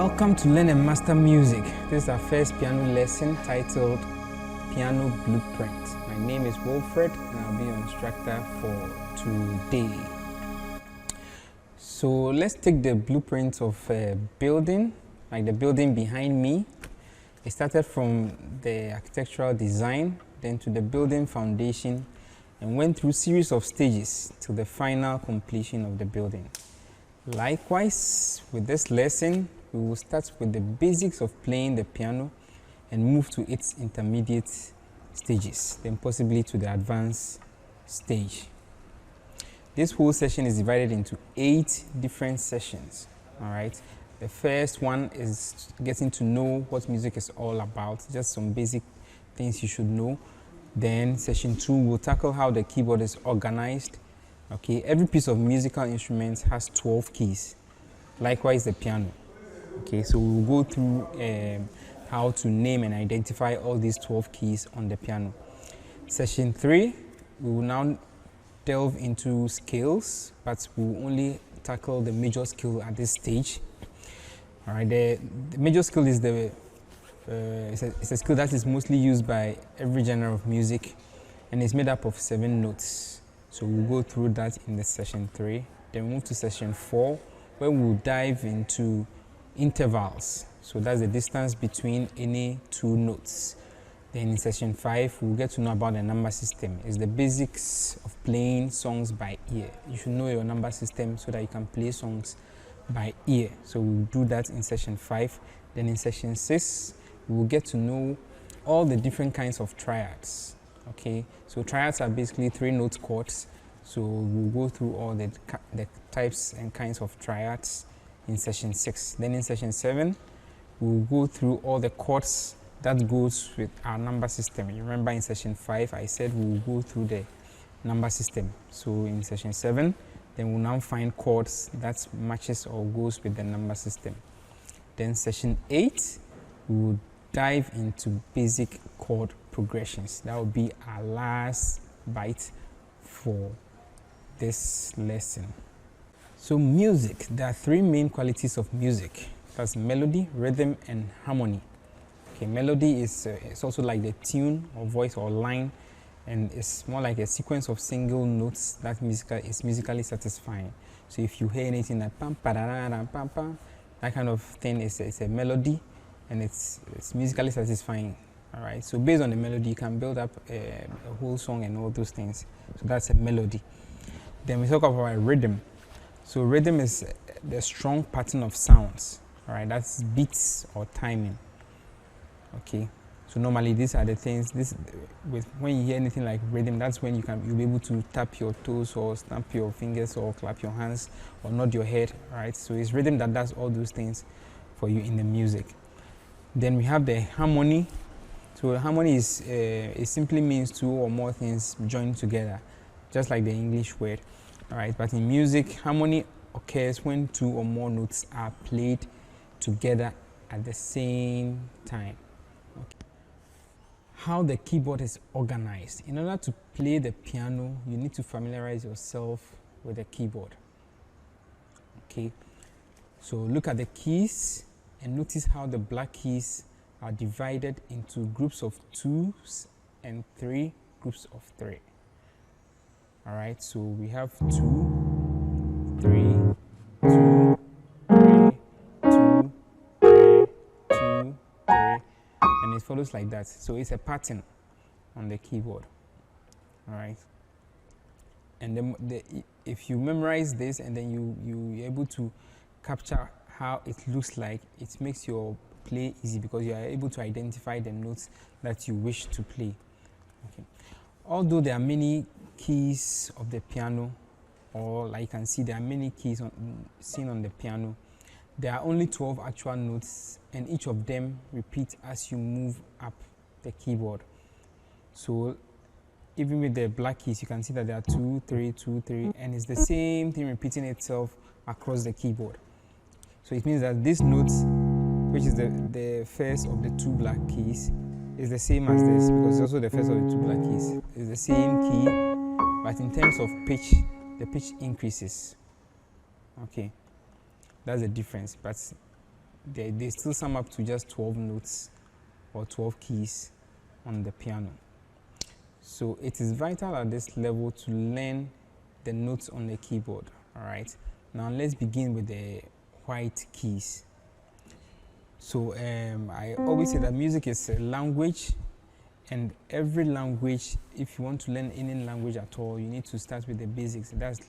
Welcome to Learn and Master Music. This is our first piano lesson titled Piano Blueprint. My name is Wilfred and I'll be your instructor for today. So let's take the blueprint of a building, like the building behind me. It started from the architectural design, then to the building foundation, and went through a series of stages to the final completion of the building. Likewise, with this lesson, we will start with the basics of playing the piano and move to its intermediate stages, then possibly to the advanced stage. This whole session is divided into 8 different sessions. All right. The first one is getting to know what music is all about, just some basic things you should know. Then session 2 will tackle how the keyboard is organized. Okay, every piece of musical instrument has 12 keys. Likewise, the piano. Okay, so we'll go through how to name and identify all these 12 keys on the piano. Session 3, we will now delve into scales, but we will only tackle the major scale at this stage. All right, the major scale is it's a scale that is mostly used by every genre of music, and it's made up of 7 notes. So we'll go through that in the session 3. Then we'll move to session 4, where we'll dive into intervals. So that's the distance between any 2 notes. Then in session 5, we'll get to know about the number system. It's the basics of playing songs by ear. You should know your number system so that you can play songs by ear. So we'll do that in session 5. Then in session 6, we'll get to know all the different kinds of triads. Okay, so triads are basically 3-note chords. So we'll go through all the types and kinds of triads in session 6. Then in session 7, we'll go through all the chords that goes with our number system. You remember in session 5, I said we'll go through the number system. So in session 7, then we'll now find chords that matches or goes with the number system. Then session 8, we'll dive into basic chord progressions. That will be our last bite for this lesson. So music, there are 3 main qualities of music. That's melody, rhythm, and harmony. Okay, melody is it's also like the tune or voice or line, and it's more like a sequence of single notes that is musically satisfying. So if you hear anything like pam pa da da da pam pam, that kind of thing is a melody, and it's musically satisfying. All right. So based on the melody, you can build up a whole song and all those things. So that's a melody. Then we talk about rhythm. So rhythm is the strong pattern of sounds. All right. That's beats or timing. Okay. So normally these are the things. When you hear anything like rhythm, that's when you'll be able to tap your toes or stamp your fingers or clap your hands or nod your head. All right. So it's rhythm that does all those things for you in the music. Then we have the harmony. So harmony it simply means 2 or more things joined together, just like the English word. All right. But in music, harmony occurs when 2 or more notes are played together at the same time. Okay. How the keyboard is organized. In order to play the piano, you need to familiarize yourself with the keyboard. Okay. So look at the keys and notice how the black keys are divided into groups of 2s and 3 groups of 3. All right, so we have 2, 3, 2, 3, 2, 3, 2, 3, and it follows like that. So it's a pattern on the keyboard. All right, and then if you memorize this and then you're able to capture how it looks like, it makes your play easy because you are able to identify the notes that you wish to play. Okay. Although there are many keys of the piano, or like you can see there are many keys seen on the piano, there are only 12 actual notes, and each of them repeat as you move up the keyboard. So even with the black keys, you can see that there are 2, 3, 2, 3, and it's the same thing repeating itself across the keyboard. So it means that this note, which is the first of the 2 black keys, is the same as this because it's also the first of the 2 black keys. It's the same key, but in terms of pitch, the pitch increases. Okay, that's the difference. But they still sum up to just 12 notes or 12 keys on the piano. So it is vital at this level to learn the notes on the keyboard. All right. Now let's begin with the white keys. So I always say that music is a language, and every language, if you want to learn any language at all, you need to start with the basics. That's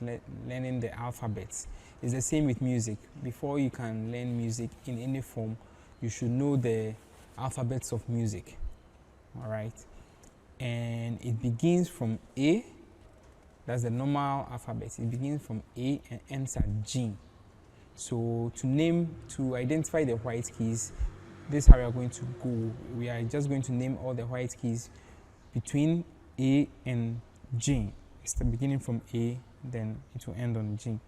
learning the alphabets. It's the same with music. Before you can learn music in any form, you should know the alphabets of music. All right. And it begins from A. That's the normal alphabet. It begins from A and ends at G. So to identify the white keys, this is how we are going to go. We are just going to name all the white keys between A and G. It's the beginning from A, then it will end on G.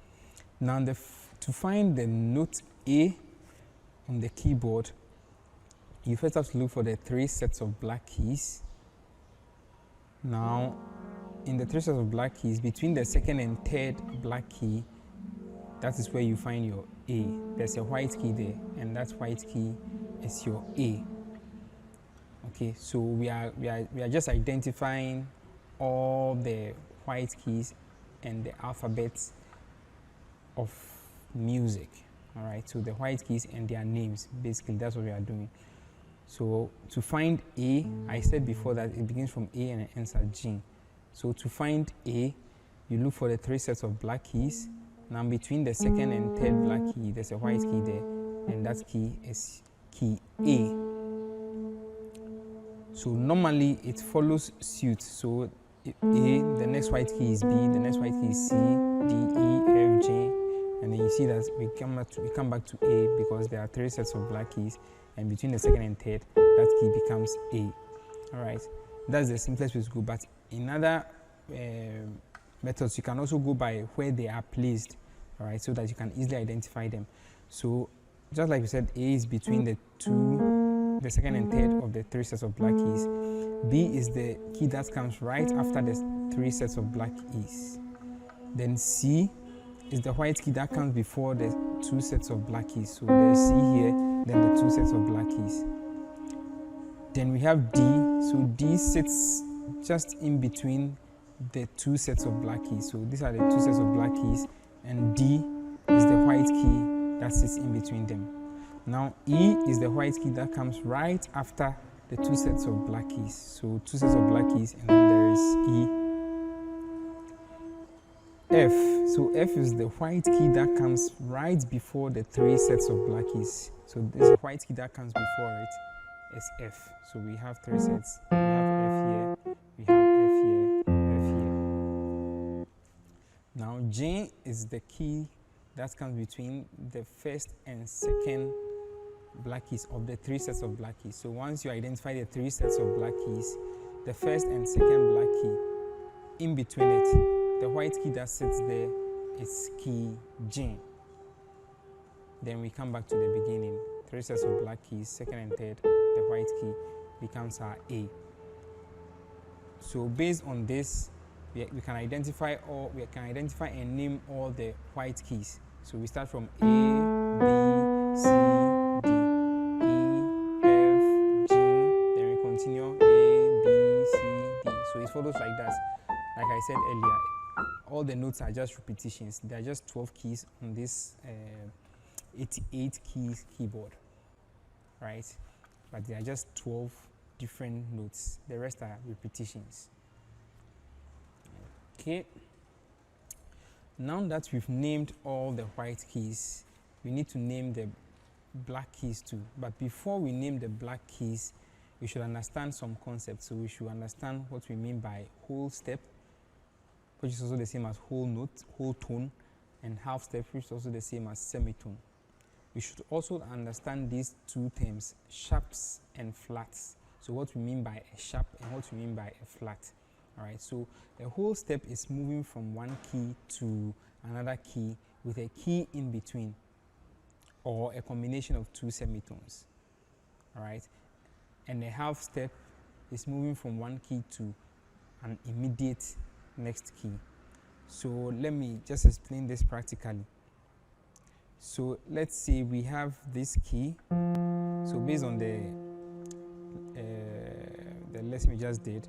Now to find the note A on the keyboard, you first have to look for the 3 sets of black keys. Now, in the 3 sets of black keys, between the second and third black key, that is where you find your A. There's a white key there, and that white key is your A. Okay, so we are just identifying all the white keys and the alphabets of music. All right, so the white keys and their names, basically that's what we are doing. So to find A, I said before that it begins from A and it ends at G. So to find A, you look for the 3 sets of black keys. Now between the second and third black key, there's a white key there, and that key is key A. So normally it follows suit. So A, the next white key is B, the next white key is C, D, E, F, G, and then you see that we come back to A because there are 3 sets of black keys, and between the second and third, that key becomes A. All right, that's the simplest way to go. But in other methods, you can also go by where they are placed, all right, so that you can easily identify them. So just like we said, A is between the second and third of the 3 sets of black keys. B is the key that comes right after the 3 sets of black keys. Then C is the white key that comes before the 2 sets of black keys. So there's C here, then the 2 sets of black keys. Then we have D. So D sits just in between the 2 sets of black keys. So these are the 2 sets of black keys, and D is the white key that sits in between them. Now E is the white key that comes right after the 2 sets of black keys. So 2 sets of black keys, and then there is E. F. So F is the white key that comes right before the 3 sets of black keys. So this is the white key that comes before it is F. So we have 3 sets. We have F here, we have F here, F here. Now G is the key that comes between the first and second black keys of the 3 sets of black keys. So once you identify the 3 sets of black keys, the first and second black key, in between it, the white key that sits there is key G. Then we come back to the beginning. 3 sets of black keys, second and third, the white key becomes our A. So based on this, we can identify and name all the white keys. So we start from A, B, C, D, E, F, G, then we continue A, B, C, D. So it follows like that. Like I said earlier, all the notes are just repetitions. There are just 12 keys on this 88 keys keyboard, right? But there are just 12 different notes. The rest are repetitions. Okay. Now that we've named all the white keys, we need to name the black keys too. But before we name the black keys, we should understand some concepts. So we should understand what we mean by whole step, which is also the same as whole note, whole tone, and half step, which is also the same as semitone. We should also understand these 2 terms, sharps and flats. So what we mean by a sharp and what we mean by a flat. All right, so the whole step is moving from one key to another key with a key in between, or a combination of 2 semitones. All right, and the half step is moving from one key to an immediate next key. So let me just explain this practically. So let's say we have this key. So based on the lesson we just did,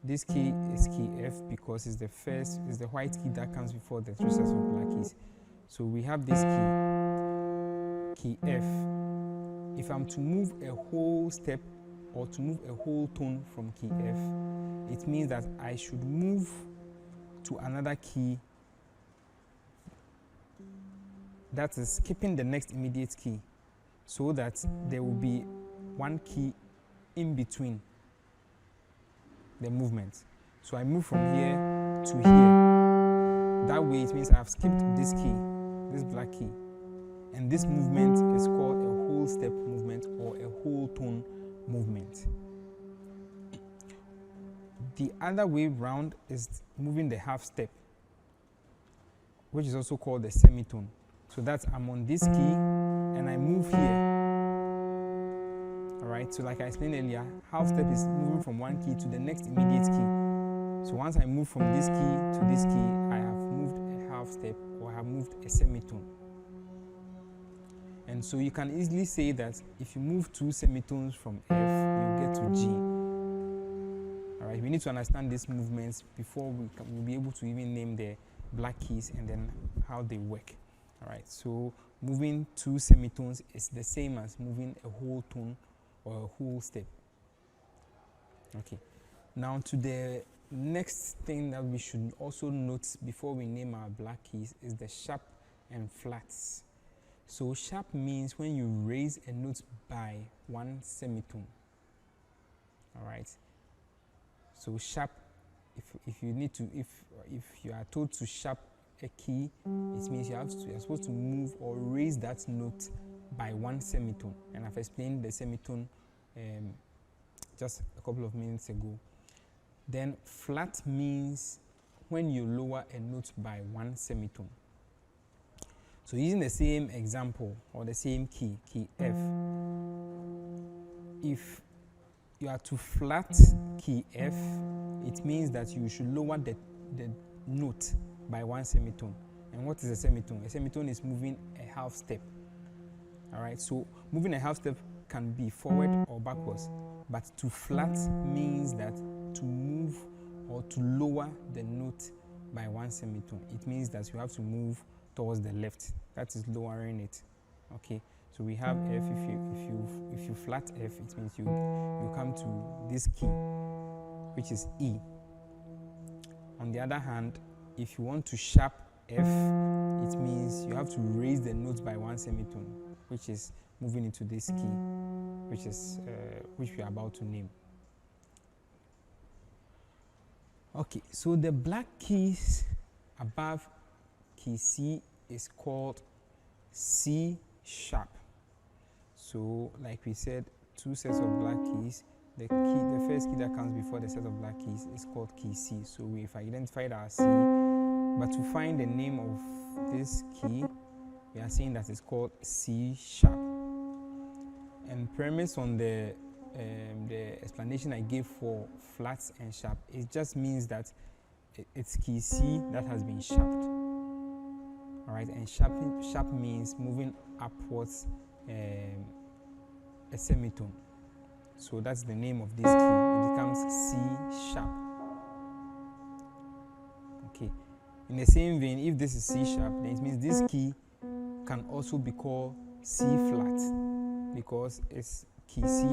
this key is key F because it's the white key that comes before the three sets of black keys. So we have this key F. If I'm to move a whole step or to move a whole tone from key F, it means that I should move to another key that is skipping the next immediate key, so that there will be one key in between the movement. So I move from here to here. That way it means I have skipped this key, this black key. And this movement is called a whole step movement or a whole tone movement. The other way round is moving the half step, which is also called the semitone. So that's I'm on this key and I move here. Alright, so like I explained earlier, half step is moving from one key to the next immediate key. So once I move from this key to this key, I have moved a half step or I have moved a semitone. And so you can easily say that if you move two semitones from F, you get to G. Alright, we need to understand these movements before we'll be able to even name the black keys and then how they work. Alright, so moving two semitones is the same as moving a whole tone or a whole step. Okay, now to the next thing that we should also note before we name our black keys is the sharp and flats. So sharp means when you raise a note by one semitone. Alright, so sharp, if you are told to sharp a key, it means you're supposed to move or raise that note by one semitone, and I've explained the semitone just a couple of minutes ago. Then flat means when you lower a note by one semitone. So using the same example or the same key F, if you are to flat key F, it means that you should lower the note by one semitone. And what is a semitone? A semitone is moving a half step. Alright, so moving a half step can be forward or backwards, but to flat means that to move or to lower the note by one semitone. It means that you have to move towards the left. That is lowering it. Okay, so we have F. If you flat F, it means you come to this key, which is E. On the other hand, if you want to sharp F, it means you have to raise the note by one semitone, which is moving into this key, which we are about to name. Okay, so the black keys above key C is called C sharp. So, like we said, two sets of black keys. The first key that comes before the set of black keys is called key C. So we've identified our C, but to find the name of this key, we are saying that it's called C sharp. And premise on the explanation I gave for flats and sharp, it just means that it's key C that has been sharped. Alright, and sharp means moving upwards a semitone. So that's the name of this key. It becomes C sharp. Okay. In the same vein, if this is C sharp, then it means this key can also be called C flat, because it's key C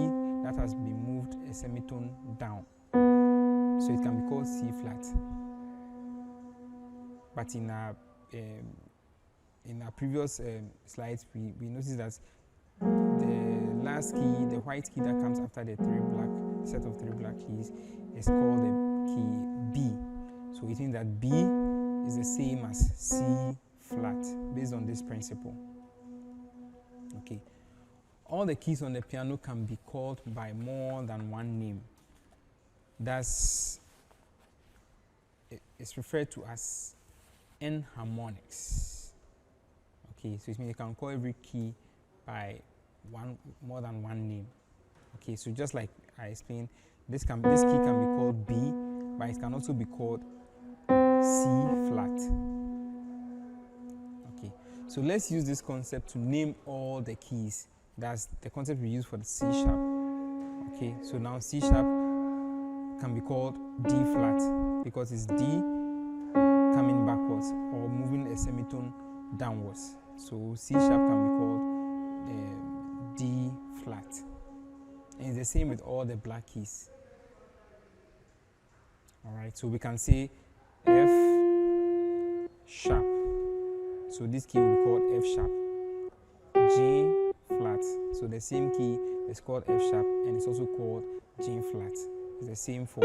that has been moved a semitone down. So it can be called C flat. But in our previous slides, we noticed that the last key, the white key that comes after the set of three black keys, is called the key B. So it means that B is the same as C flat based on this principle. Okay. All the keys on the piano can be called by more than one name. It's referred to as enharmonics. Okay, so it means you can call every key by more than one name. Okay, so just like I explained, this key can be called B, but it can also be called C flat. Okay, So let's use this concept to name all the keys. That's the concept we use for the C sharp. Okay, so now C sharp can be called D flat because it's D coming backwards or moving a semitone downwards. So C sharp can be called D flat. And it's the same with all the black keys. Alright, so we can say F sharp. So this key will be called F sharp. G flat. So the same key is called F sharp and it's also called G flat. It's the same for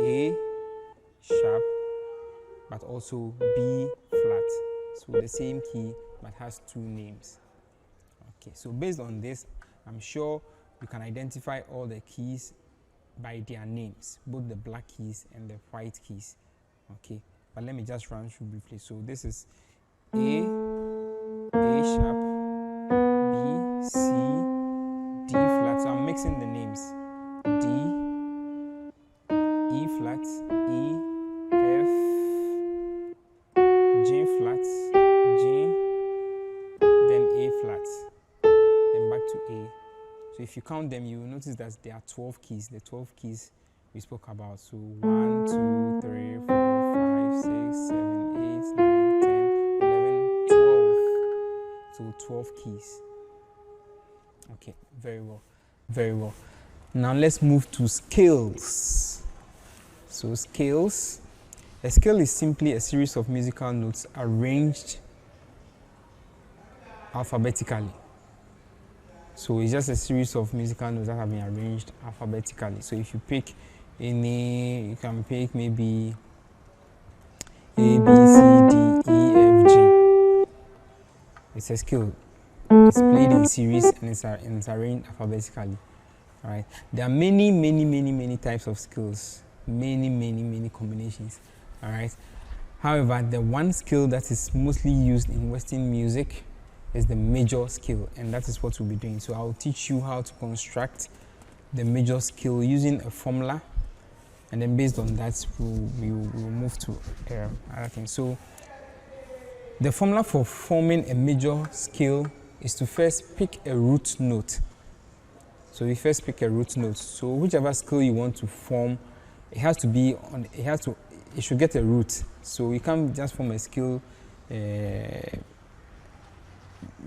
A sharp but also B flat. So the same key but has two names. Okay, so based on this, I'm sure you can identify all the keys by their names, both the black keys and the white keys. Okay, but let me just run through briefly. So this is A sharp, B, C, D flat. So I'm mixing the names. D, E flat, E, F, G flat, G, then A flat, then back to A. So if you count them, you will notice that there are 12 keys, the 12 keys we spoke about. So 1, 2, 3, 4, 5, 6, 7, 8, 9, 10, 11, 12. So 12 keys. Okay, very well, very well. Now let's move to scales. So scales. A scale is simply a series of musical notes arranged alphabetically. So it's just a series of musical notes that have been arranged alphabetically. So if you pick any, you can pick maybe A, B, C, D, E, F, G. It's a scale. It's played in series and it's arranged alphabetically. All right. There are many types of scales. Many combinations. All right. However, the one scale that is mostly used in Western music is the major scale, and that is what we'll be doing. So I'll teach you how to construct the major scale using a formula, and then based on that we'll move to other things. So the formula for forming a major scale is to first pick a root note. So you first pick a root note. So whichever scale you want to form, it has to be on. It should get a root. So you can't just form a scale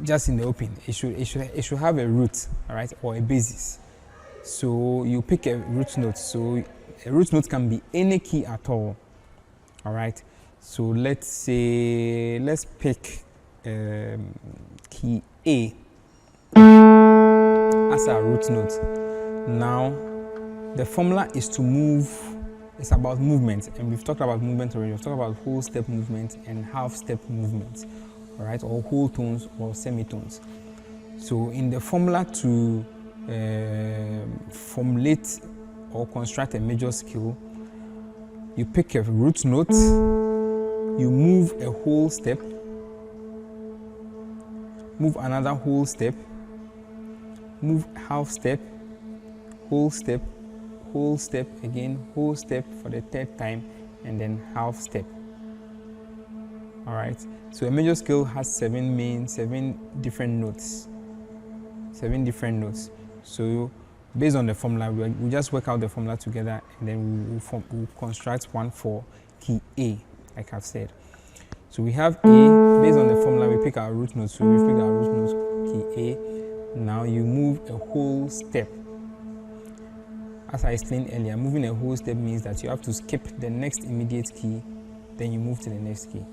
just in the open. It should have a root, all right, or a basis. So you pick a root note. So a root note can be any key at all. All right. So let's pick key A as our root note. Now the formula is to move. It's about movement, and we've talked about movement already. We've talked about whole step movement and half step movement. All right, or whole tones or semitones. So in the formula to formulate or construct a major scale, you pick a root note, you move a whole step, move another whole step, move half step, whole step, whole step again, whole step for the third time, and then half step. All right, so a major scale has seven different notes. 7 different notes. So based on the formula, we just work out the formula together, and then we'll construct one for key A, like I've said. So we have A. Based on the formula, we pick our root notes. So we pick our root notes, key A. Now you move a whole step. As I explained earlier, moving a whole step means that you have to skip the next immediate key, then you move to the next key.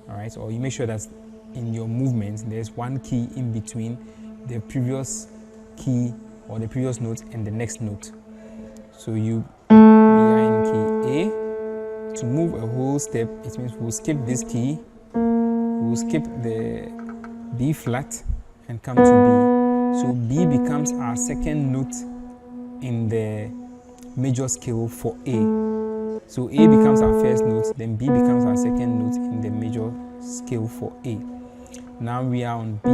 All right, or you make sure that in your movement there's one key in between the previous key or the previous note and the next note. So we are in key A. To move a whole step, it means we'll skip this key, we'll skip the B flat and come to B. So B becomes our second note in the major scale for A. So A becomes our first note, then B becomes our second note in the major scale for A. Now we are on B,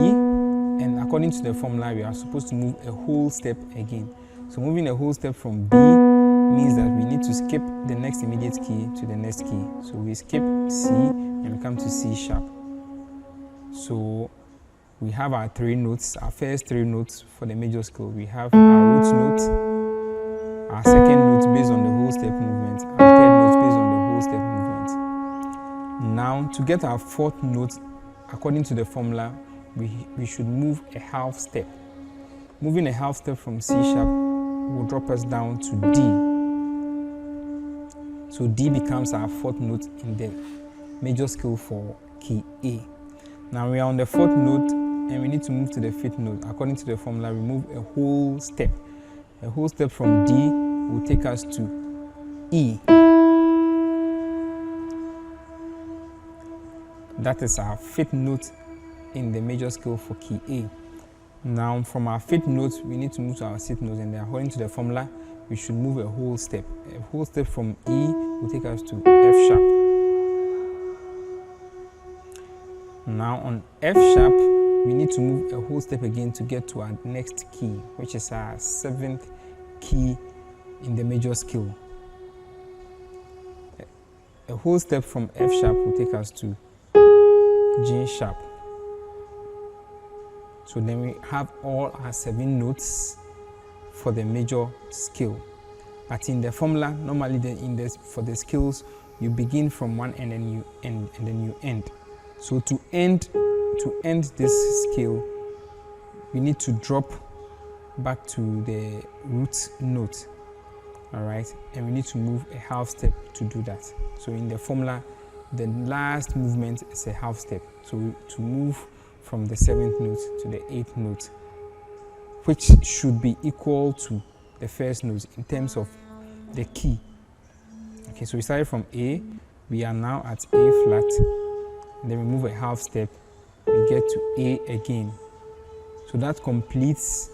and according to the formula, we are supposed to move a whole step again. So moving a whole step from B means that we need to skip the next immediate key to the next key. So we skip C and we come to C sharp. So we have our three notes, our first three notes for the major scale. We have our root note, our second note based on the whole step movement, and third note based on the whole step movement. Now, to get our fourth note, according to the formula, we should move a half step. Moving a half step from C sharp will drop us down to D. So D becomes our fourth note in the major scale for key A. Now we are on the fourth note and we need to move to the fifth note. According to the formula, we move a whole step. A whole step from D will take us to E. That is our fifth note in the major scale for key A. Now from our fifth note, we need to move to our sixth note, and then according to the formula, we should move a whole step. A whole step from E will take us to F sharp. Now on F sharp, we need to move a whole step again to get to our next key, which is our seventh key in the major scale. A whole step from F sharp will take us to G sharp. So then we have all our 7 notes for the major scale. But in the formula, normally for the scales, you begin from one end and you end, and then you end. So to end this scale, we need to drop back to the root note. All right, and we need to move a half step to do that. So in the formula, the last movement is a half step. So to move from the 7th note to the 8th note, which should be equal to the first note in terms of the key. Okay, so we started from A, we are now at A flat, then we move a half step, we get to A again. So that completes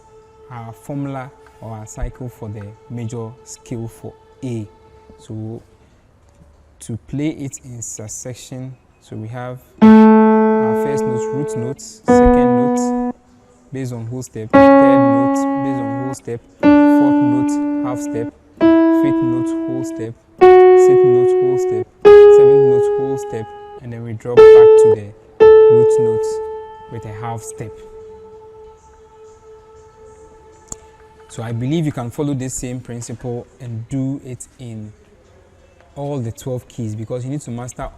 our formula or our cycle for the major scale for A. So to play it in succession, so we have our first note, root notes, second note based on whole step, third note based on whole step, fourth note half step, fifth note whole step, sixth note whole step, seventh note whole step, and then we drop back to the root notes with a half step. So I believe you can follow this same principle and do it in all the 12 keys, because you need to master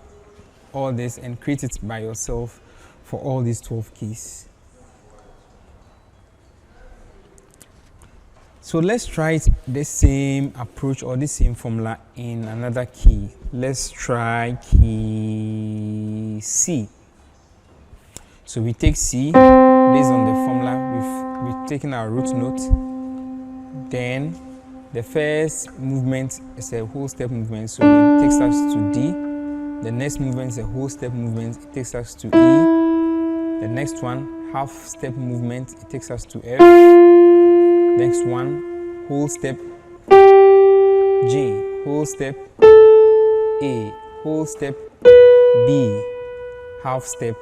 all this and create it by yourself for all these 12 keys. So let's try the same approach or the same formula in another key. Let's try key C. So we take C based on the formula. We've taken our root note. Then the first movement is a whole step movement, so it takes us to D. The next movement is a whole step movement, it takes us to E. The next one, half step movement, it takes us to F. Next one, whole step G, whole step A, whole step B, half step,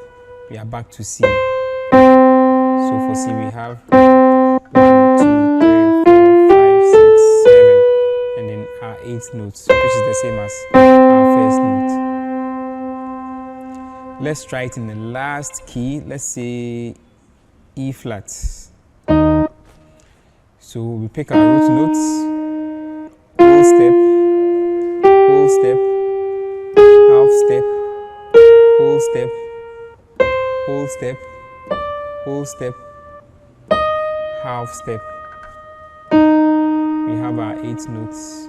we are back to C. So for C we have 1, 2, 3, 4, 5, 6, 7, and then our 8th notes, which is the same as our first note. Let's try it in the last key. Let's say E flat. So we pick our root notes, whole step, half step, whole step, whole step, whole step, half step. We have our 8 notes.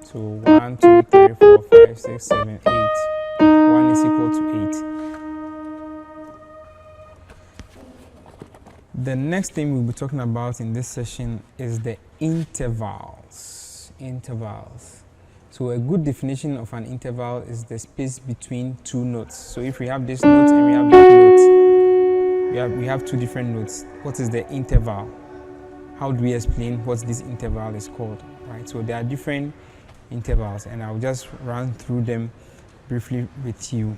So 1, 2, 3, 4, 5, 6, 7, 8. 1 is equal to 8. The next thing we'll be talking about in this session is the intervals. So a good definition of an interval is the space between two notes. So if we have this note and we have that note, we have two different notes. What is the interval? How do we explain what this interval is called? Right. So there are different intervals, and I'll just run through them briefly with you.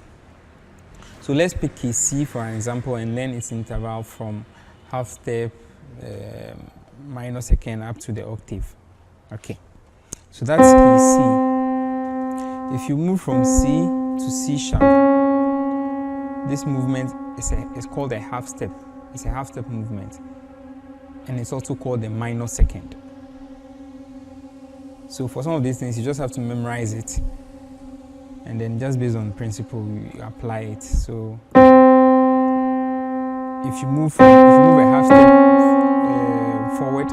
So let's pick key C for an example and learn its interval from half step, minor second up to the octave. Okay, so that's key C. If you move from C to C sharp, this movement is called a half step. It's a half step movement, and it's also called a minor second. So for some of these things, you just have to memorize it, and then just based on principle, you apply it. So if you move a half step forward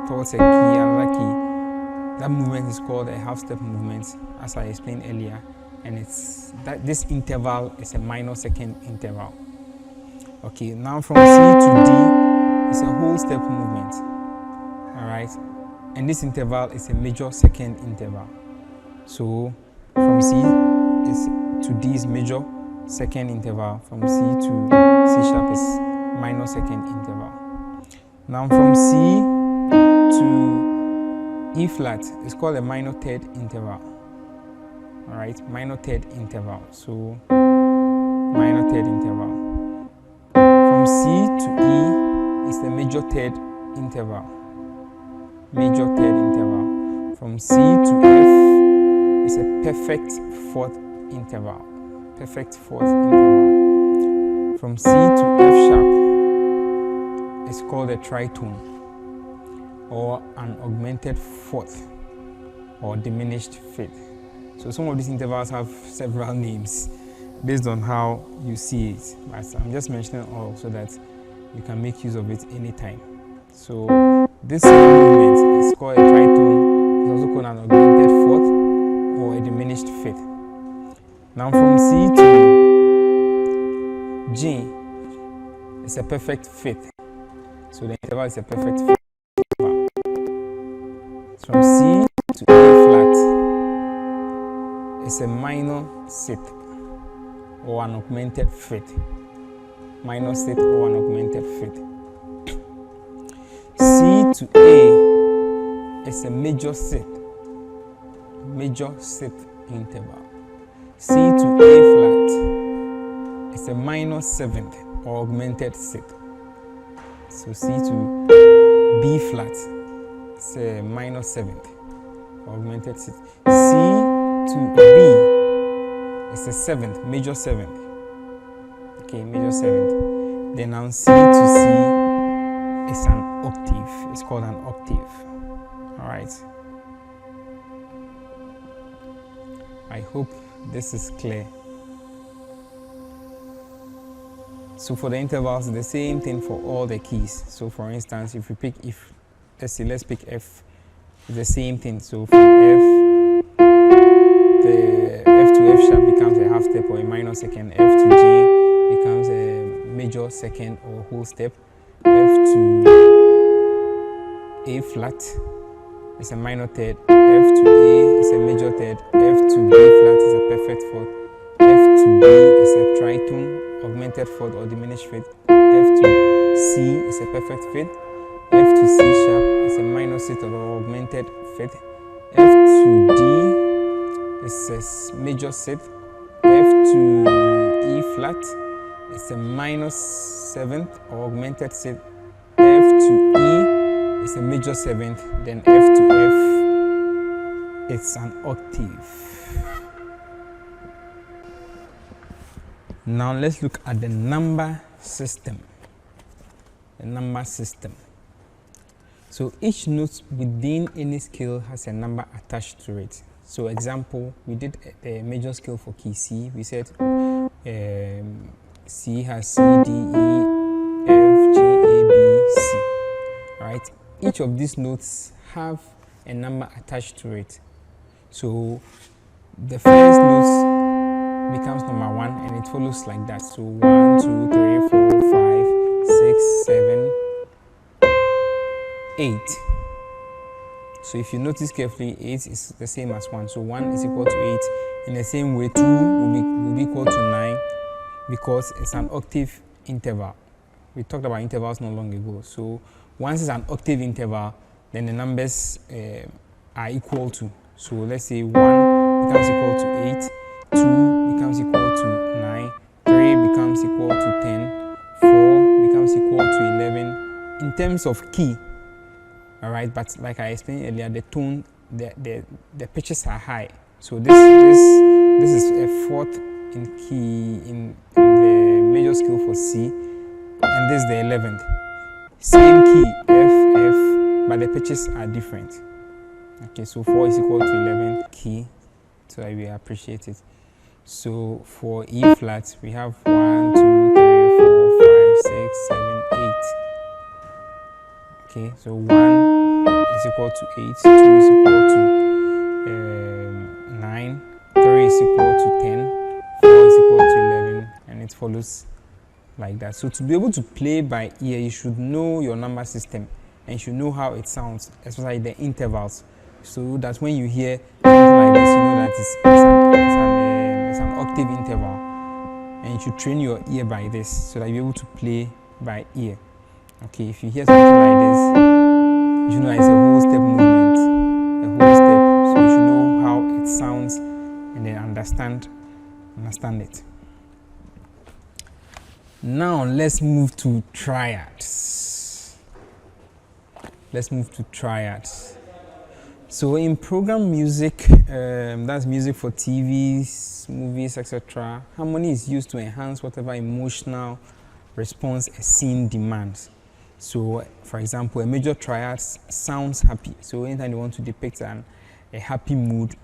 towards a key, another key, that movement is called a half step movement, as I explained earlier, and this interval is a minor second interval. Okay, now from C to D is a whole step movement. All right, and this interval is a major second interval. So from C to D is major second interval. From C to C sharp is minor second interval. Now from C to E flat is called a minor third interval. All right, minor third interval. So minor third interval. From C to E is the major third interval. Major third interval. From C to F is a perfect fourth interval. Perfect fourth interval. From C to F sharp is called a tritone, or an augmented fourth, or diminished fifth. So some of these intervals have several names based on how you see it, but I'm just mentioning all so that you can make use of it anytime. So this movement is called a tritone. It's also called an augmented fourth or a diminished fifth. Now from C to G is a perfect fifth. So the interval is a perfect fifth interval. From C to A flat is a minor sixth or an augmented fifth. Minor sixth or an augmented fifth. C to A is a major sixth interval. C to A flat is a minor seventh or augmented sixth. So C to B flat is a minor seventh or augmented sixth. C to B is a seventh, major seventh. Okay, major seventh. Then now C to C is an octave. It's called an octave. All right. I hope this is clear. So for the intervals, the same thing for all the keys. So for instance, if let's pick F, it's the same thing. So from F, the F to F sharp becomes a half step or a minor second. F to G becomes a major second or whole step. F to A flat is a minor third. F to A is a major third. F to B flat is a perfect fourth. F to B is a tritone, augmented fourth or diminished fifth. F to C is a perfect fifth. F to C sharp is a minor sixth or augmented fifth. F to D is a major sixth. F to E flat is a minor seventh or augmented sixth. F to E is a major seventh. Then F to F, it's an octave. Now let's look at the number system. The number system. So each note within any scale has a number attached to it. So example, we did a major scale for key C. We said C has C, D, E, F, G, A, B, C. Right? Each of these notes have a number attached to it. So the first note becomes number 1, and it follows like that. So 1, 2, 3, 4, 5, 6, 7, 8. So if you notice carefully, 8 is the same as 1. So 1 is equal to 8. In the same way, 2 will be equal to 9 because it's an octave interval. We talked about intervals not long ago. So once it's an octave interval, then the numbers are equal to. So let's say 1 becomes equal to 8, 2 becomes equal to 9, 3 becomes equal to 10, 4 becomes equal to 11 in terms of key. All right, but like I explained earlier, the tone, the pitches are high. So this is a fourth in key in the major scale for C, and this is the 11th. Same key, F, F, but the pitches are different. Okay, so 4 is equal to 11th key, so I will appreciate it. So for E flat, we have 1, 2, 3, 4, 5, 6, 7, 8. Okay, so 1 is equal to 8, 2 is equal to 9, 3 is equal to 10, 4 is equal to 11, and it follows like that. So to be able to play by ear, you should know your number system and you should know how it sounds, especially the intervals, so that when you hear something like this, you know that it's an octave interval, and you should train your ear by this so that you're able to play by ear. Okay, if you hear something like this, you should know it's a whole step movement, a whole step, so you should know how it sounds and then understand it. Now let's move to triads. So in program music, that's music for TVs, movies, etc., harmony is used to enhance whatever emotional response a scene demands. So for example, a major triad sounds happy. So anytime you want to depict a happy mood,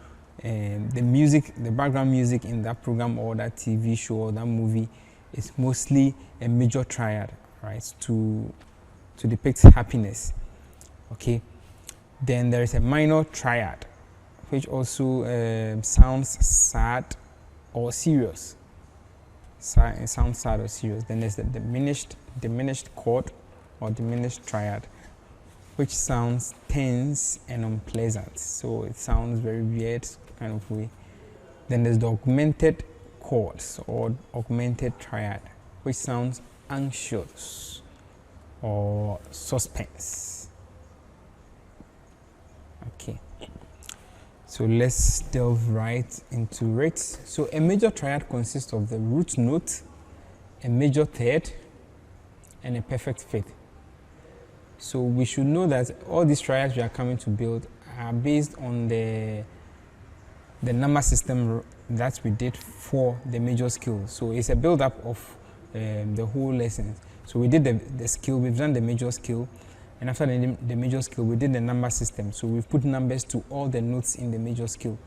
the background music in that program or that TV show or that movie is mostly a major triad, right, to depict happiness. Okay, then there is a minor triad, which also sounds sad or serious. It sounds sad or serious. Then there's the diminished chord or diminished triad, which sounds tense and unpleasant. So it sounds very weird kind of way. Then there's the augmented chords or augmented triad, which sounds anxious or suspense. Okay, so let's delve right into it. So a major triad consists of the root note, a major third, and a perfect fifth. So we should know that all these triads we are coming to build are based on the number system that we did for the major scale. So it's a build-up of the whole lesson. So we did the scale, we've done the major scale, and after the major scale, we did the number system. So we've put numbers to all the notes in the major scale.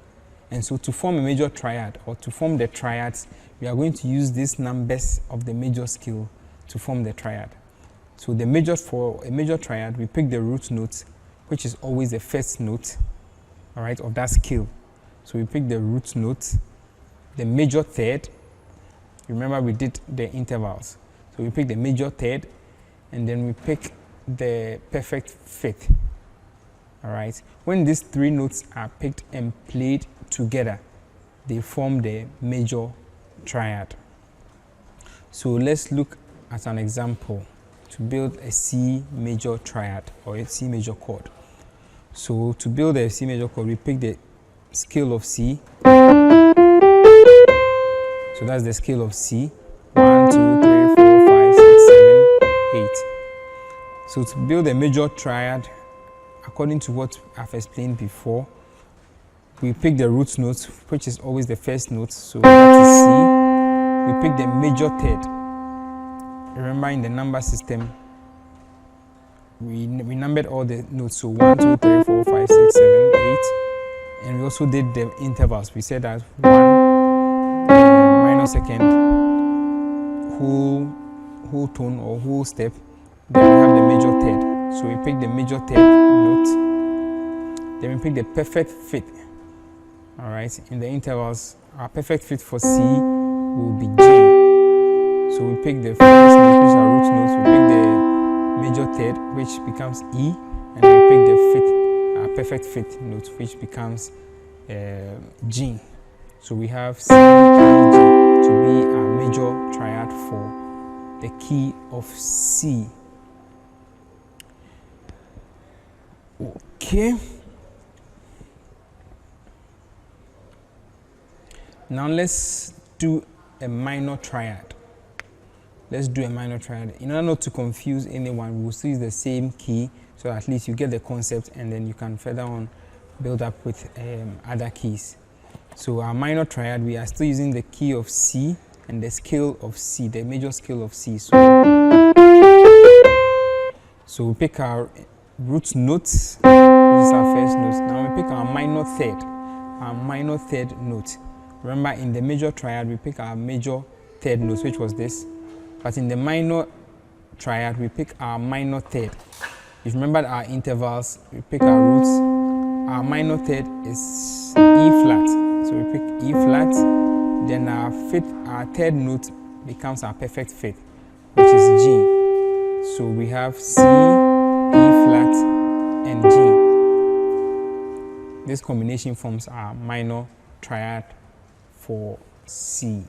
And so to form a major triad, or to form the triads, we are going to use these numbers of the major scale to form the triad. So for a major triad, we pick the root note, which is always the first note, all right, of that scale. So we pick the root note, the major third. Remember we did the intervals. So we pick the major third, and then we pick the perfect fifth. All right. When these three notes are picked and played together, they form the major triad. So let's look at an example to build a C major triad or a C major chord. So to build a C major chord, we pick the scale of C. So that's the scale of C. 1, 2, 3, 4, 5, 6, 7, 8. So to build a major triad, according to what I've explained before, we pick the root note, which is always the first note. So that is C. We pick the major third. Remember, in the number system, we numbered all the notes. So 1, 2, 3, 4, 5, 6, 7, 8. And we also did the intervals. We said that 1 minor second, whole tone or whole step. Then we have the major third. So we pick the major third note. Then we pick the perfect fifth. All right. In the intervals, our perfect fifth for C will be G. So we pick the first note, which are root notes. We pick the major third, which becomes E, and then we pick the fifth, our perfect fifth note, which becomes G. So we have C, E, G to be our major triad for the key of C. Okay. Now let's do a minor triad. Let's do a minor triad. In order not to confuse anyone, we'll still use the same key, so at least you get the concept, and then you can further on build up with other keys. So our minor triad, we are still using the key of C, and the scale of C, the major scale of C. So we pick our root notes, which is our first note. Now we pick our minor third note. Remember, in the major triad, we pick our major third note, which was this. But in the minor triad, we pick our minor third. If you remember our intervals, we pick our roots. Our minor third is E flat. So we pick E flat. Then our third note becomes our perfect fifth, which is G. So we have C, E flat, and G. This combination forms our minor triad for C.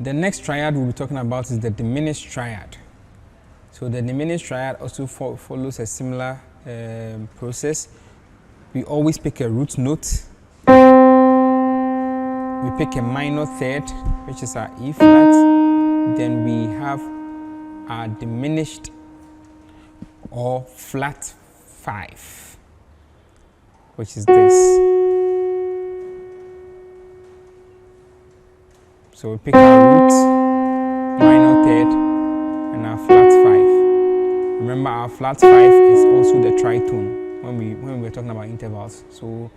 The next triad we'll be talking about is the diminished triad. So the diminished triad also follows a similar process. We always pick a root note. We pick a minor third, which is our E flat. Then we have our diminished or flat 5, which is this. So we pick our root, minor third, and our flat 5. Remember, our flat 5 is also the tritone when we were talking about intervals. So root,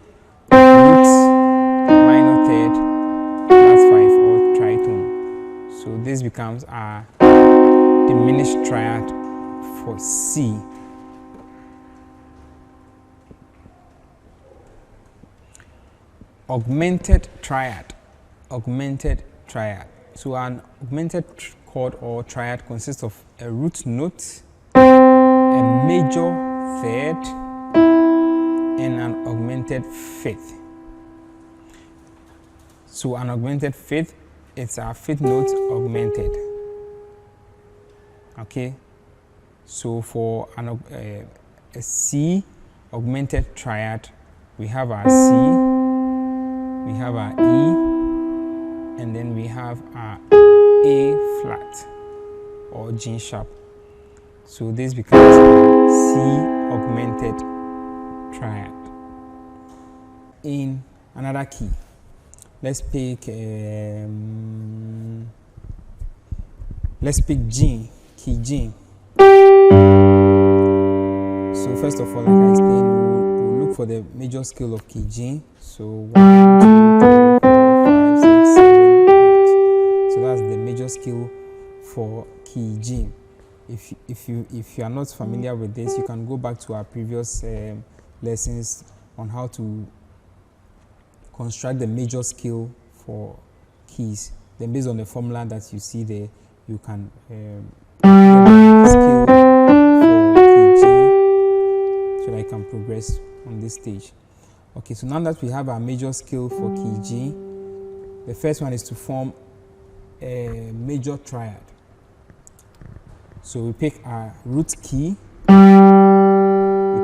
minor third, flat 5, or tritone. So this becomes our diminished triad for C. Augmented triad. So an augmented chord or triad consists of a root note, a major third, and an augmented fifth. So an augmented fifth, it's our fifth note augmented. Okay. So for a C augmented triad, we have our C, we have our E, and then we have our A flat or G sharp. So this becomes C augmented triad. In another key, let's pick G, key G. So first of all, like I explained, we'll look for the major scale of key G. So 1, 2, 3, 4, 5, 6, 7, 8. So that's the major scale for key G. If you are not familiar with this, you can go back to our previous lessons on how to construct the major scale for keys. Then based on the formula that you see there, you can scale for key G so that I can progress on this stage. Okay, so now that we have our major scale for key G, the first one is to form a major triad. So we pick our root key, we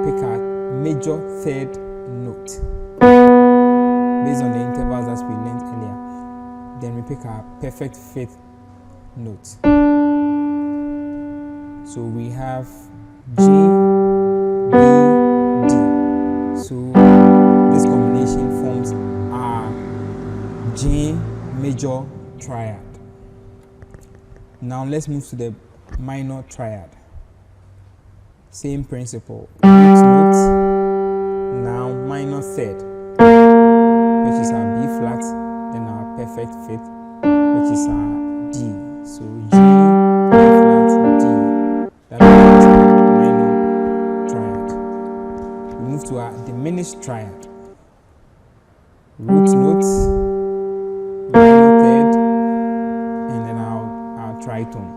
pick our major third note based on the intervals that we learned earlier. Then we pick our perfect fifth note. So we have G, B, D. So this combination forms our G major triad. Now let's move to the minor triad. Same principle. Root note, now minor third, which is our B flat, then our perfect fifth, which is our D. So G, B flat, D. That becomes our minor triad. We move to our diminished triad. Root note, minor third, and then our tritone.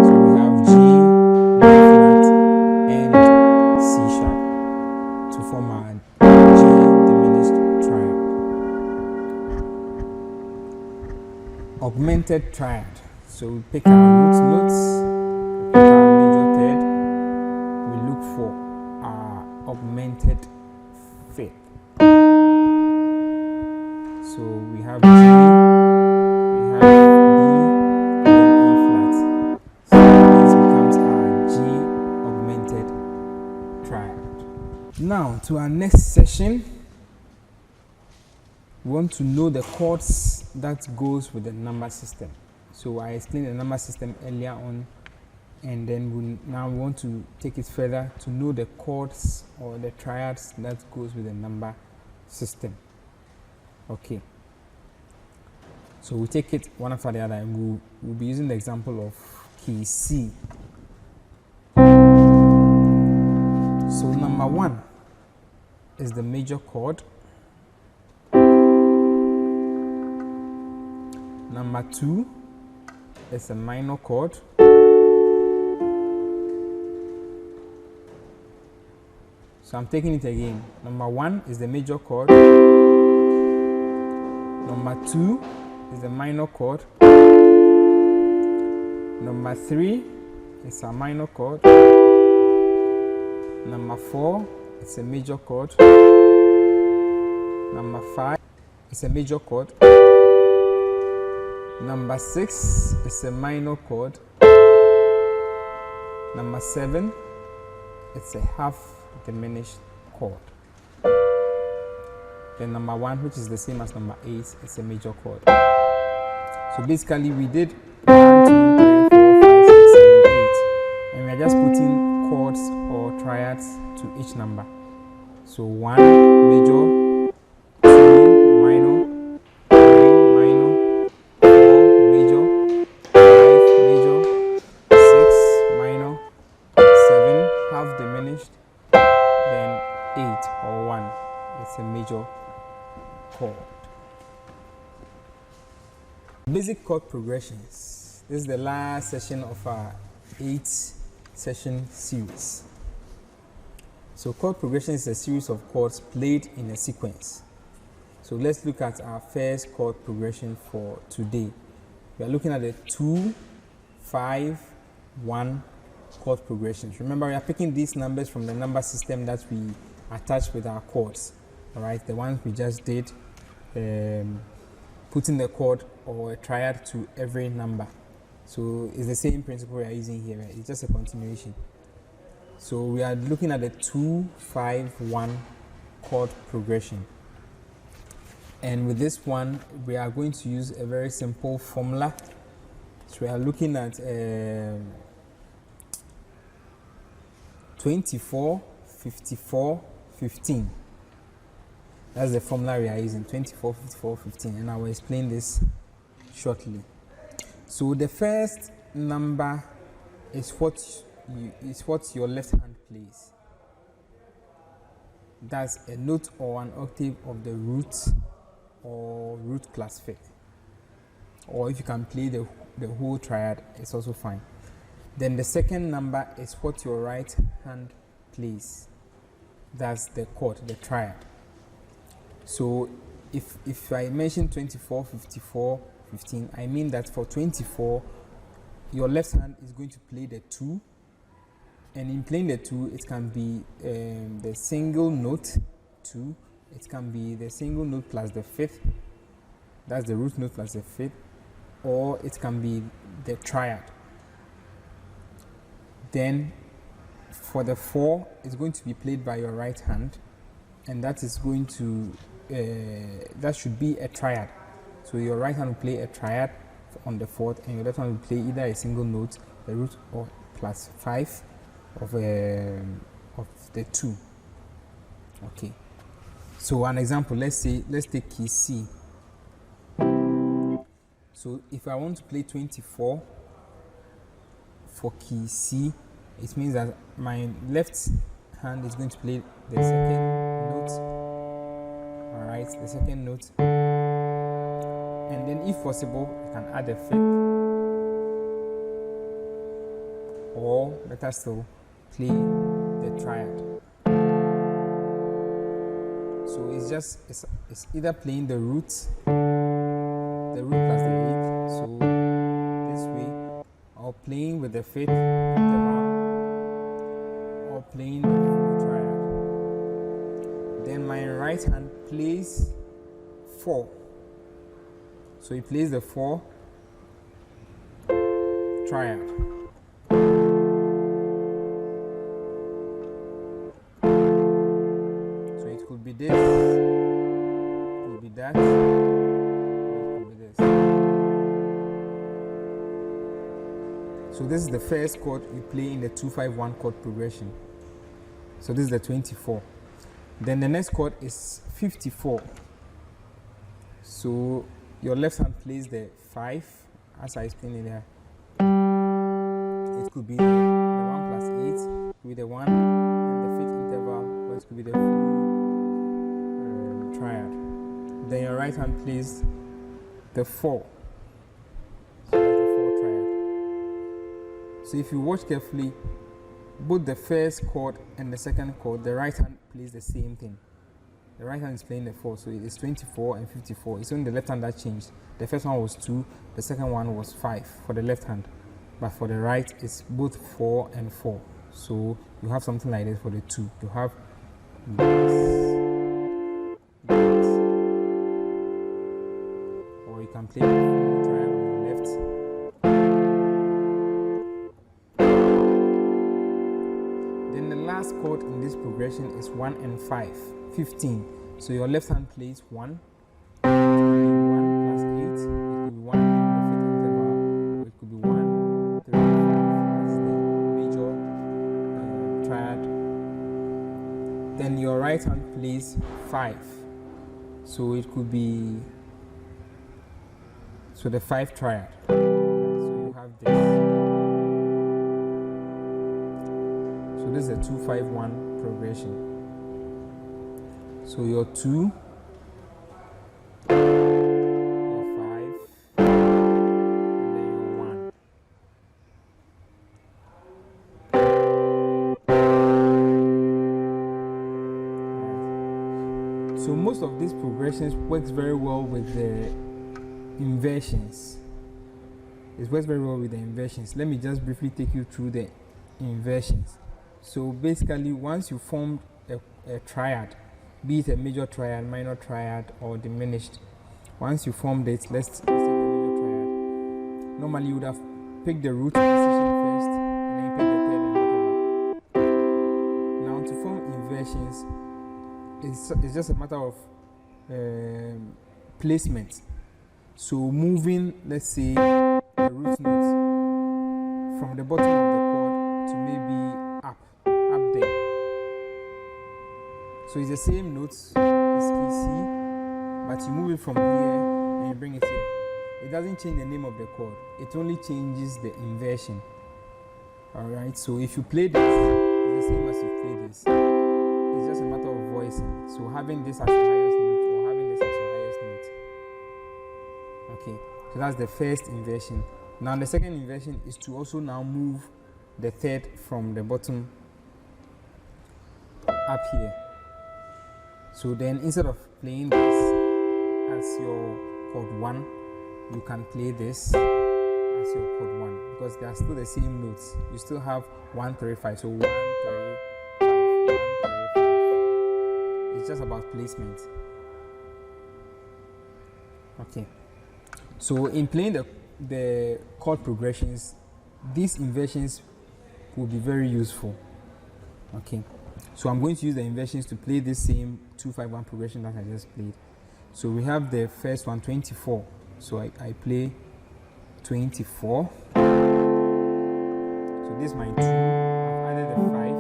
So we have G, B flat, and C sharp to form our G diminished triad. Augmented triad. So we pick our root notes, we pick our major third, we look for our augmented fifth. So we have G, we have B, and E flat. So this becomes our G augmented triad. Now to our next session, we want to know the chords that goes with the number system. So I explained the number system earlier on, and then we want to take it further to know the chords or the triads that goes with the number system. Okay. So we take it one after the other, and we'll be using the example of key C. So number 1 is the major chord. Number 2 is a minor chord. So I'm taking it again. Number 1 is the major chord. Number 2 is the minor chord. Number 3 is a minor chord. Number 4 is a major chord. Number 5 is a major chord. Number 6 is a minor chord. Number 7, it's a half diminished chord. Then number 1, which is the same as number 8, is a major chord. So basically we did 1, 2, 3, 4, 5, 6, 7, 8. And we are just putting chords or triads to each number. So 1 major, 2 minor, 3 minor, 4 major, 5 major, 6 minor, 7 half diminished, then 8 or 1. It's a major chord. Basic chord progressions. This is the last session of our 8-session series. So chord progression is a series of chords played in a sequence. So let's look at our first chord progression for today. We are looking at the 2, 5, 1 chord progressions. Remember, we are picking these numbers from the number system that we attach with our chords. Alright, the ones we just did, putting the chord or a triad to every number. So it's the same principle we are using here, right? It's just a continuation. So we are looking at the 2, 5, 1 chord progression. And with this one, we are going to use a very simple formula. So we are looking at 24, 54, 15. That's the formula we are using, 24, 54, 15. And I will explain this shortly. So the first number is what your left hand plays. That's a note or an octave of the root or root plus fifth. Or if you can play the whole triad, it's also fine. Then the second number is what your right hand plays. That's the chord, the triad. So if I mention 24, 54, 15, I mean that for 24, your left hand is going to play the 2. And in playing the 2, it can be the single note 2. It can be the single note plus the fifth. That's the root note plus the fifth. Or it can be the triad. Then for the 4, it's going to be played by your right hand. And that is going to, that should be a triad. So your right hand will play a triad on the 4th, and your left hand will play either a single note, the root or plus 5 of the 2. Okay. So an example, let's take key C. So if I want to play 24 for key C, it means that my left hand is going to play the second note. Alright, the second note. And then if possible, I can add a fifth. Or better still, play the triad. So it's either playing the root plus the 8th, so this way, or playing with the 5th interval, or playing the full triad. Then my right hand plays 4. So he plays the 4 triad. this, it could be that, or it could be this. So this is the first chord you play in the 2-5-1 chord progression. So this is the 24. Then the next chord is 54. So your left hand plays the 5, as I explained earlier. It could be the 1 plus 8, it could be the 1 and the 5th interval, or it could be the full triad. Then your right hand plays the 4. So that's the 4 triad. So if you watch carefully, both the first chord and the second chord, the right hand plays the same thing. The right hand is playing the 4, so it's 24 and 54. It's only the left hand that changed. The first one was 2, the second one was 5 for the left hand. But for the right, it's both 4 and 4. So you have something like this for the 2. You have this, this. Or you can play the full triad on the left. Then the last chord in this progression is 1 and 5, 15. So your left hand plays 1. It could be 1 plus 8. It could be 1 in the 5th interval. Or it could be 1, 3, 5. That's the major triad. Then your right hand plays 5. So it could be the 5 triad. So you have this. So this is a 2-5-1 progression. So your 2, your 5, and then your 1. Right. So most of these progressions works very well with the inversions. It works very well with the inversions. Let me just briefly take you through the inversions. So basically, once you formed a triad, be it a major triad, minor triad, or diminished, once you formed it, let's take the major triad. Normally, you would have picked the root position first, and then pick the third and whatever. Now, to form inversions, it's just a matter of placement. So moving, let's say, the root notes from the bottom of the chord to maybe up there. So it's the same notes, it's key C, but you move it from here and you bring it here. It doesn't change the name of the chord, it only changes the inversion. Alright, so if you play this, it's the same as you play this. It's just a matter of voicing. So having this as your highest note or having this as your highest note. Okay, so that's the first inversion. Now the second inversion is to also now move the third from the bottom up here. So then instead of playing this as your chord 1, you can play this as your chord 1 because they are still the same notes. You still have 1, 3, 5. So 1, 3, 5, 1, 3, 5. It's just about placement. Okay. So in playing the chord progressions, these inversions will be very useful. Okay. So I'm going to use the inversions to play this same 2-5-1 progression that I just played. So we have the first one, 24. So I play 24. So this is my 2. I've added the 5.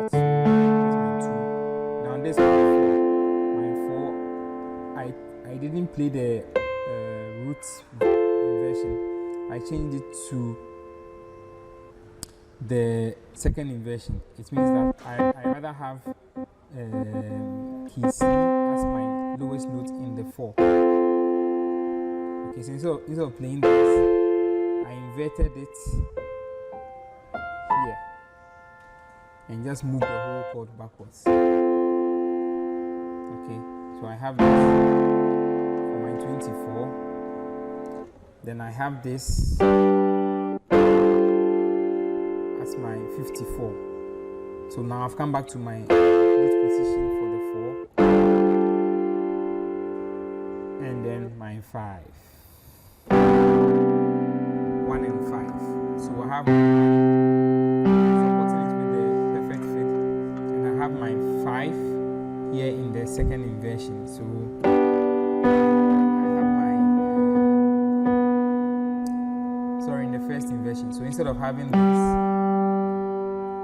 Let's flip to it. So this is my 2. Now this my 4. I didn't play the roots inversion. I changed it to the second inversion. It means that I rather have key C as my lowest note in the 4. Okay, so instead of playing this, I inverted it here and just moved the whole chord backwards. Okay, so I have this for my 24. Then I have this as my 54. So now I've come back to my root position for the 4 and then my 5. 1 and 5. So I have supporting it with the perfect fit, and I have my 5 here in the second inversion. So I have my in the first inversion. So instead of having this,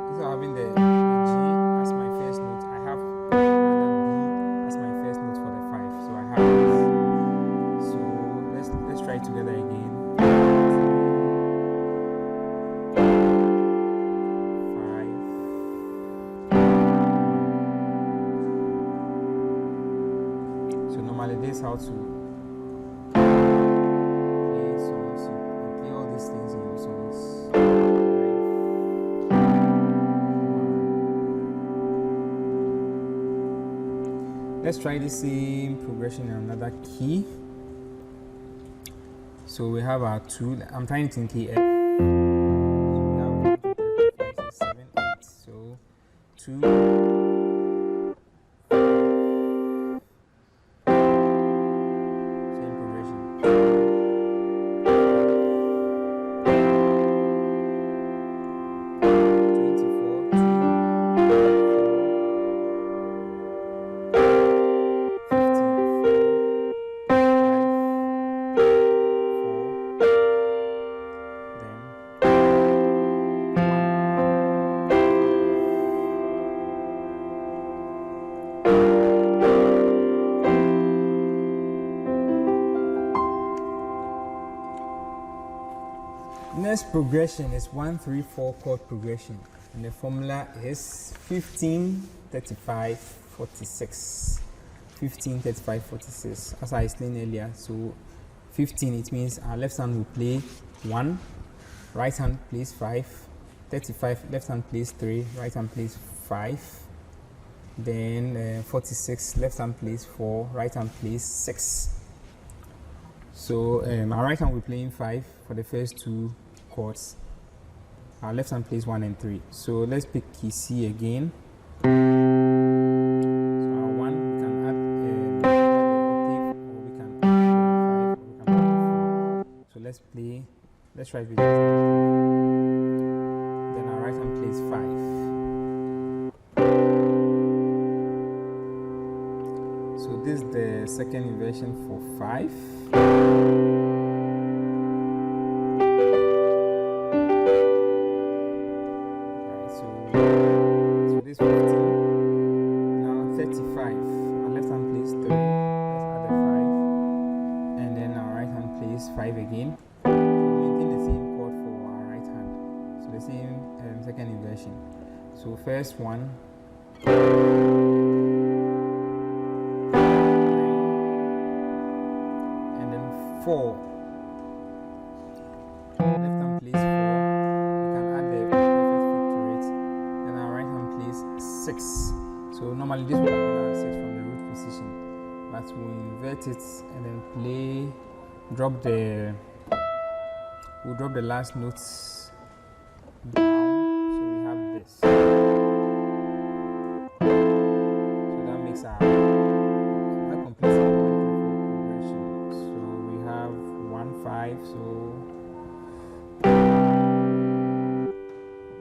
instead of having the G as my first note, I have rather B as my first note for the 5. So I have this. So let's try it together again. This is how to play songs. You play all these things in your songs. Let's try the same progression in another key. So we have our 2. I'm trying it in key F. So we have 1, 2, 3, 4, 5, 6, 7, 8. So 2. Next progression is 1-3-4 chord progression, and the formula is 15 35 46. 15 35 46. As I explained earlier, so 15, it means our left hand will play 1, right hand plays 5. 35, left hand plays 3, right hand plays 5. Then 46, left hand plays 4, right hand plays 6. So our right hand will be playing 5 for the first 2 chords. Our left hand plays 1 and 3. So let's pick key C again. So our 1, we can add the octave, or we can add 5, or we can add 4. So let's try with this. Then our right hand plays 5. So this is the second inversion for 5. Again, so maintain the same chord for our right hand. So the same second inversion. So first 1, and then 4. Left hand plays 4. We can add the perfect fifth to it. Then our right hand plays 6. So normally this would have been our 6 from the root position, but we invert it and then play. We'll drop the last notes down, so we have this. So that makes that completes our progression. So we have 1 5, so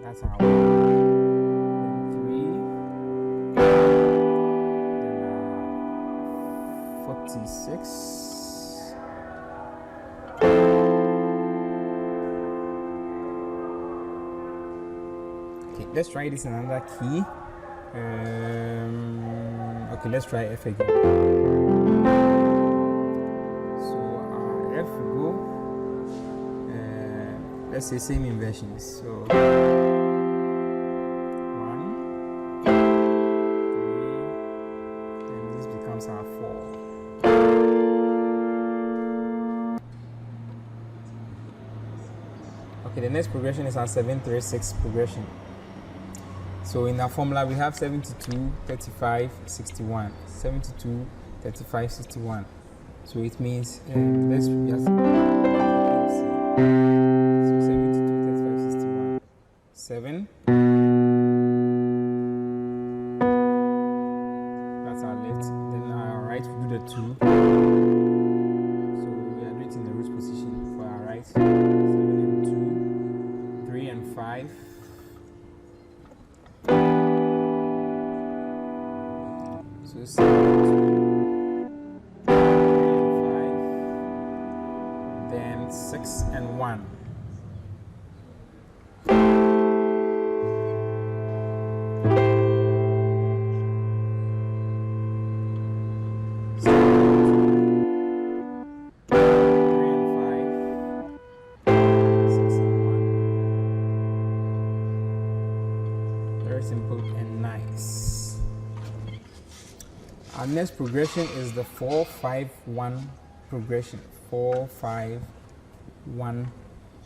that's our 1. Then 3, then 46. Let's try this in another key. Okay, let's try F again. So F will go. Let's say same inversions. So 1, 3, and this becomes our 4. Okay, the next progression is our 7-3-6 progression. So in our formula, we have 72, 35, 61. 72, 35, 61. So it means, let's just so 72, 35, 61. 7. That's our left. Then our right, we do the 2. So we are doing it in the root position for our right. 7 and 2. 3 and 5. So So 7, 2, 3 and 5, then 6 and 1. Simple and nice. Our next progression is the 4-5-1 progression. 4-5-1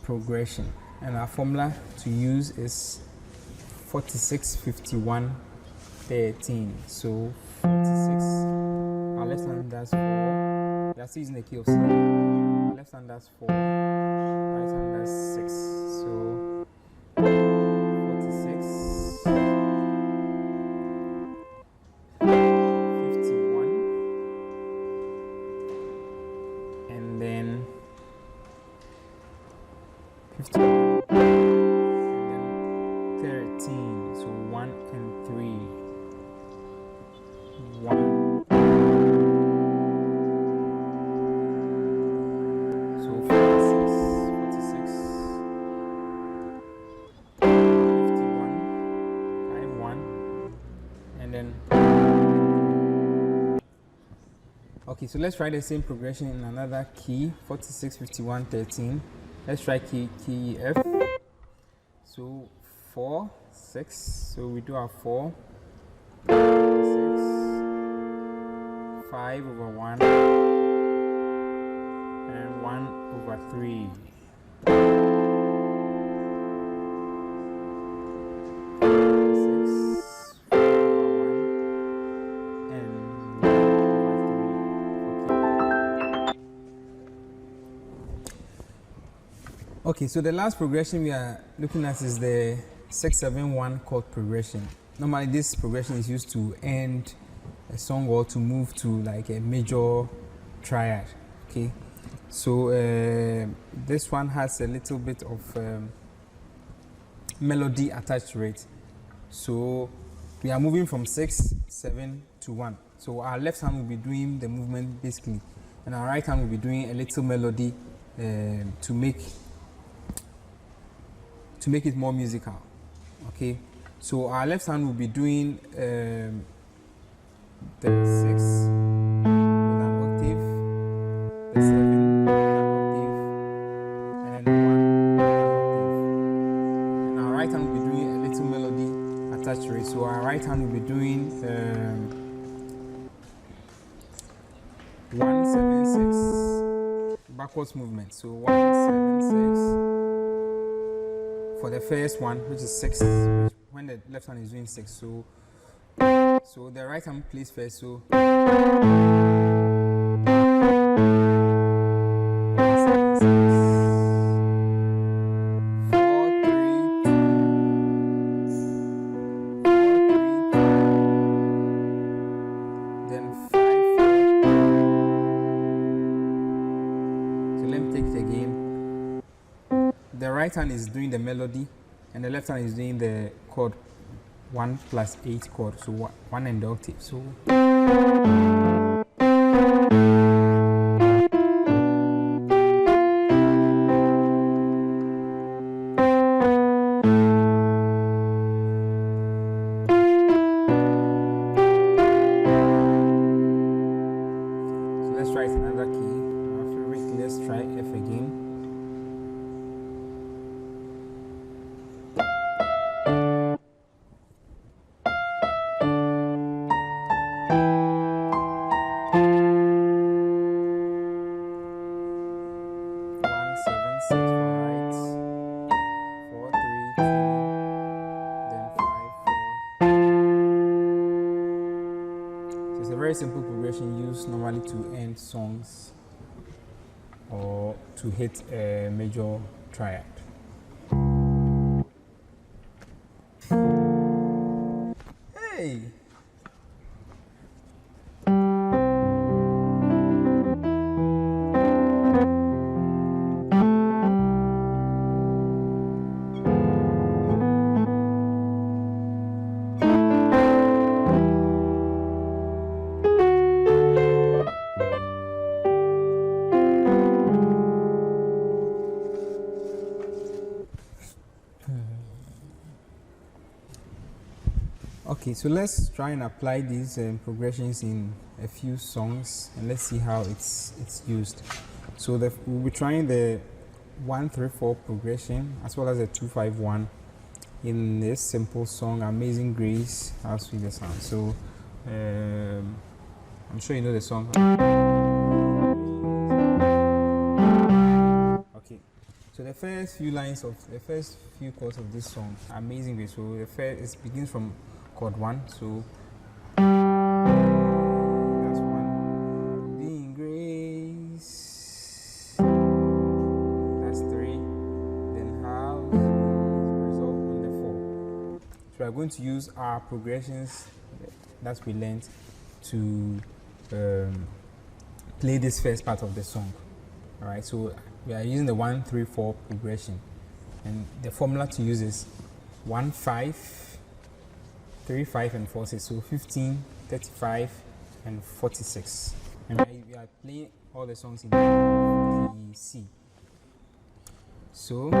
progression, and our formula to use is 46-51-13. So 46. Our left hand does 4. We are still using the key of C. Our left hand does 4. Right hand does 6. So 46. 51 and then 13, so 1 and 3, 1, so 46, 51, 5-1, and then okay, so let's try the same progression in another key. 46, 51, 13. Let's try key F. So 4, 6. So we do our 4, 6, 5 over 1, and 1 over 3. 6, 5 over 1, and 1 over 3. Okay, so the last progression we are looking at is the 6-7-1 chord progression. Normally this progression is used to end a song or to move to like a major triad. Okay, so this one has a little bit of melody attached to it. So we are moving from 6, 7 to 1. So our left hand will be doing the movement basically, and our right hand will be doing a little melody to make it more musical. Okay, so our left hand will be doing the 6 with an octave, the 7 with an octave, and 1 with an octave. And our right hand will be doing a little melody attached to it. So our right hand will be doing 1-7-6 backwards movement. So 1-7-6. For the first one, which is 6, which when the left hand is doing 6, so the right hand plays first, so 7, 6, 4, 3, 2, 4, 3, 2, then 5, 4. So let me take it again. The right hand is doing the melody, and the left hand is doing the chord 1 plus 8 chord, so 1 and the octave. So let's try another key. After it, let's try F again. Simple progression used normally to end songs or to hit a major triad. Hey! Okay, so let's try and apply these progressions in a few songs, and let's see how it's used. So we'll be trying the 1-3-4 progression as well as the 2-5-1 in this simple song, Amazing Grace, How Sweet the Sound. So I'm sure you know the song. Okay, so the first few lines of the first few chords of this song, Amazing Grace. So the first, it begins from chord 1. So that's 1. Being grace. That's 3. Then how resolve on the 4. So we are going to use our progressions that we learned to play this first part of the song. All right. So we are using the 1-3-4 progression, and the formula to use is 1-5, 3-5, and 4-6. So 15, 35, and 46. And we are playing all the songs in the C. So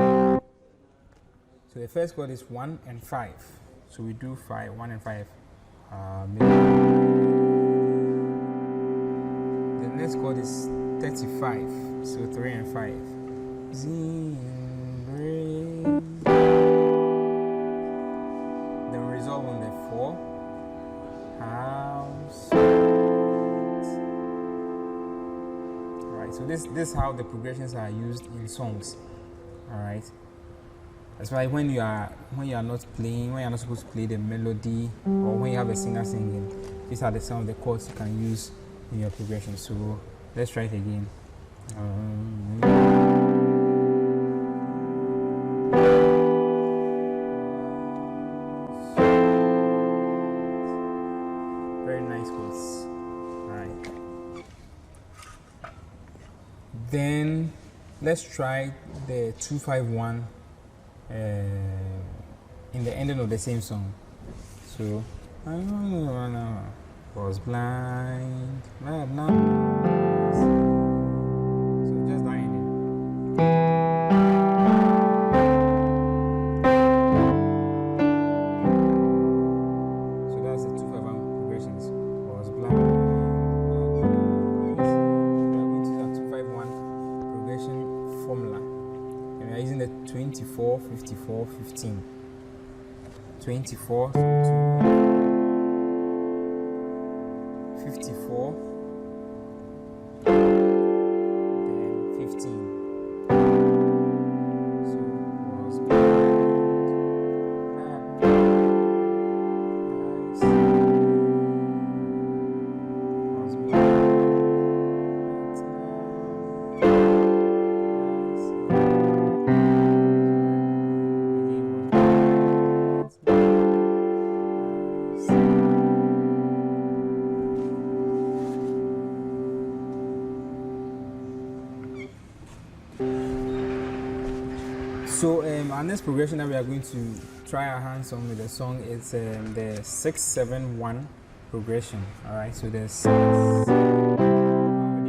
the first chord is 1 and 5. So we do 1 and 5. The next chord is 35. So 3 and 5. Z and re. Then resolve on the 4. House. Alright, so this is how the progressions are used in songs. Alright. That's why when you are not playing, when you're not supposed to play the melody, or when you have a singer singing, these are some of the chords you can use in your progression. So let's try it again. Very nice chords. Alright. Then let's try the 2-5-1 in the ending of the same song. So I was blind, now. So just that ending. So that's the 2-5-1 progressions. Was blind. We are going to use that 2-5-1 progression formula. And we are using the 24, 54, 15. 24, 54, then 15. So was So our next progression that we are going to try our hands on with the song is the 6-7-1 progression. All right, so there's 6. So I'm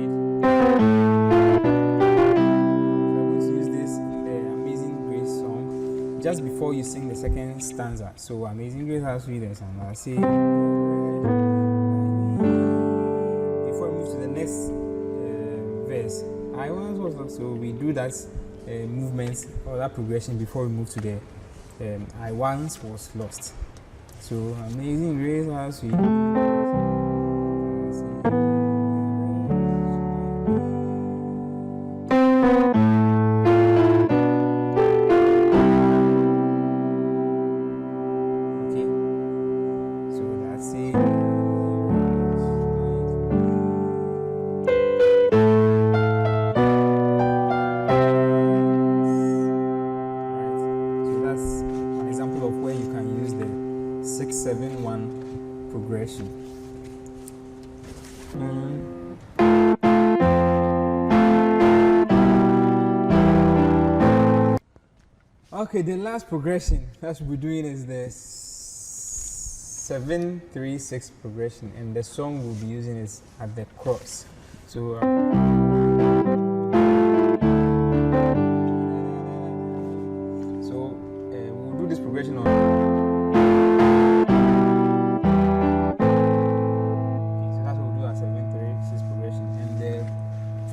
going to use this in the Amazing Grace song just before you sing the second stanza. So Amazing Grace, How Sweet the Sound. I'll say before we move to the next verse. I once was lost, so we do that movements or that progression before we move to the I once was lost. So Amazing Grace, How Sweet. Okay, so that's it. Of where you can use the 6-7-1 progression. Okay, the last progression that we'll be doing is the 7-3-6 progression, and the song we'll be using is At the Cross. So we'll do this progression on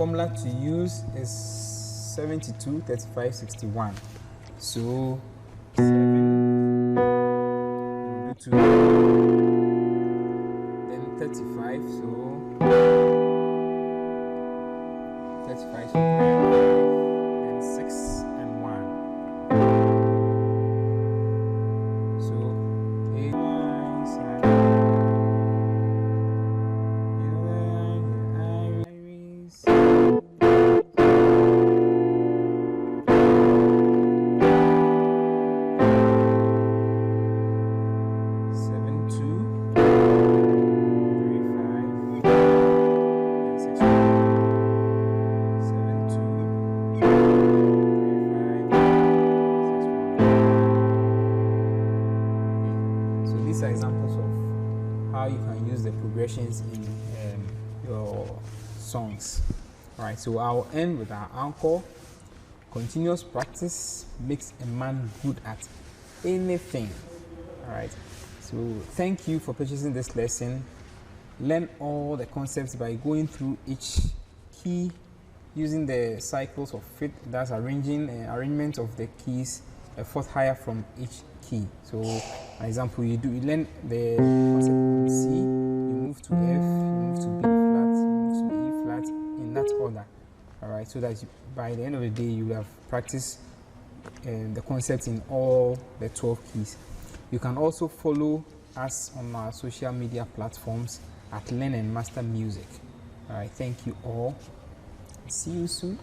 formula to use is 72, 35, 61. So 7, do 2, then 35, so 35, so then 6 and 1. So 8, examples of how you can use the progressions in your songs. Alright, so I'll end with our encore. Continuous practice makes a man good at anything. Alright, so thank you for purchasing this lesson. Learn all the concepts by going through each key using the cycles of fifth, that's arrangement of the keys, a fourth higher from each key. So, for example, you learn the concept in C, you move to F, you move to B flat, you move to E flat, in that order. Alright, so that by the end of the day, you will have practiced the concepts in all the 12 keys. You can also follow us on our social media platforms at Learn and Master Music. Alright, thank you all. See you soon.